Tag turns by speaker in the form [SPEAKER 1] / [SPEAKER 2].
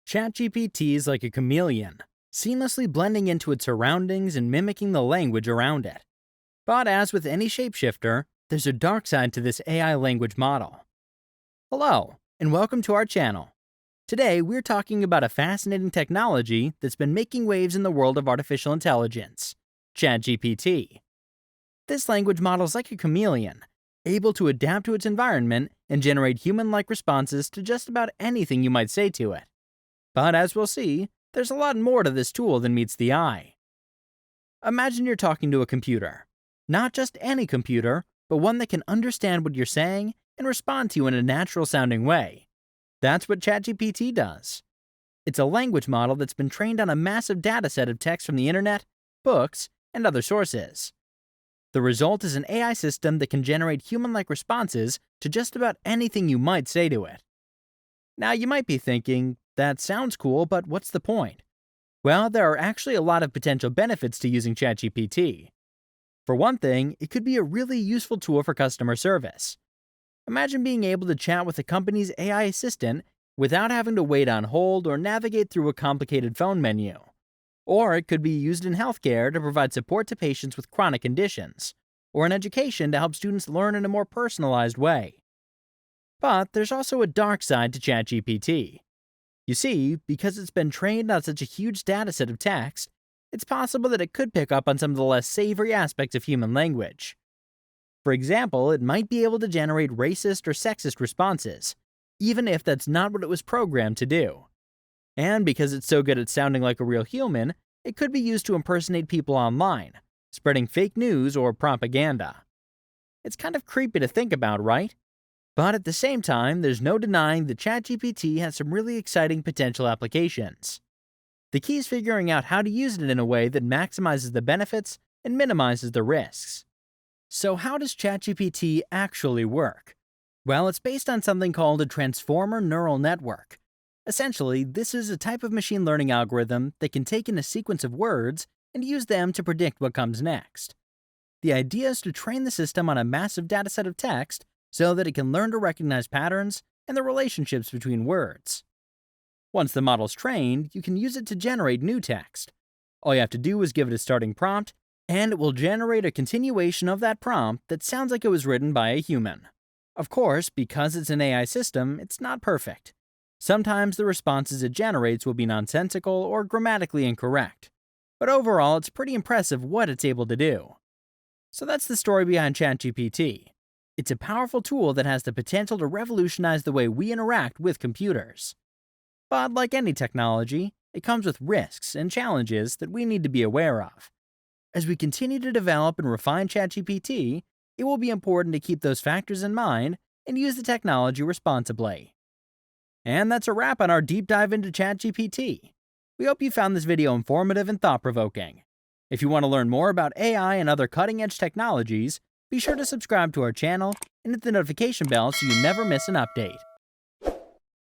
[SPEAKER 1] ChatGPT is like a chameleon, seamlessly blending into its surroundings and mimicking the language around it. But as with any shapeshifter, there's a dark side to this AI language model. Hello, and welcome to our channel. Today, we're talking about a fascinating technology that's been making waves in the world of artificial intelligence, ChatGPT. This language model is like a chameleon, able to adapt to its environment and generate human-like responses to just about anything you might say to it. But as we'll see, there's a lot more to this tool than meets the eye. Imagine you're talking to a computer. Not just any computer, but one that can understand what you're saying and respond to you in a natural-sounding way. That's what ChatGPT does. It's a language model that's been trained on a massive dataset of text from the internet, books, and other sources. The result is an AI system that can generate human-like responses to just about anything you might say to it. Now you might be thinking, that sounds cool, but what's the point? Well, there are actually a lot of potential benefits to using ChatGPT. For one thing, it could be a really useful tool for customer service. Imagine being able to chat with a company's AI assistant without having to wait on hold or navigate through a complicated phone menu. Or it could be used in healthcare to provide support to patients with chronic conditions, or in education to help students learn in a more personalized way. But there's also a dark side to ChatGPT. You see, because it's been trained on such a huge dataset of text, it's possible that it could pick up on some of the less savory aspects of human language. For example, it might be able to generate racist or sexist responses, even if that's not what it was programmed to do. And because it's so good at sounding like a real human, it could be used to impersonate people online, spreading fake news or propaganda. It's kind of creepy to think about, right? But at the same time, there's no denying that ChatGPT has some really exciting potential applications. The key is figuring out how to use it in a way that maximizes the benefits and minimizes the risks. So how does ChatGPT actually work? Well, it's based on something called a transformer neural network. Essentially, this is a type of machine learning algorithm that can take in a sequence of words and use them to predict what comes next. The idea is to train the system on a massive dataset of text so that it can learn to recognize patterns and the relationships between words. Once the model's trained, you can use it to generate new text. All you have to do is give it a starting prompt, and it will generate a continuation of that prompt that sounds like it was written by a human. Of course, because it's an AI system, it's not perfect. Sometimes the responses it generates will be nonsensical or grammatically incorrect. But overall, it's pretty impressive what it's able to do. So that's the story behind ChatGPT. It's a powerful tool that has the potential to revolutionize the way we interact with computers. But like any technology, it comes with risks and challenges that we need to be aware of. As we continue to develop and refine ChatGPT, it will be important to keep those factors in mind and use the technology responsibly. And that's a wrap on our deep dive into ChatGPT. We hope you found this video informative and thought-provoking. If you want to learn more about AI and other cutting-edge technologies, be sure to subscribe to our channel and hit the notification bell so you never miss an update.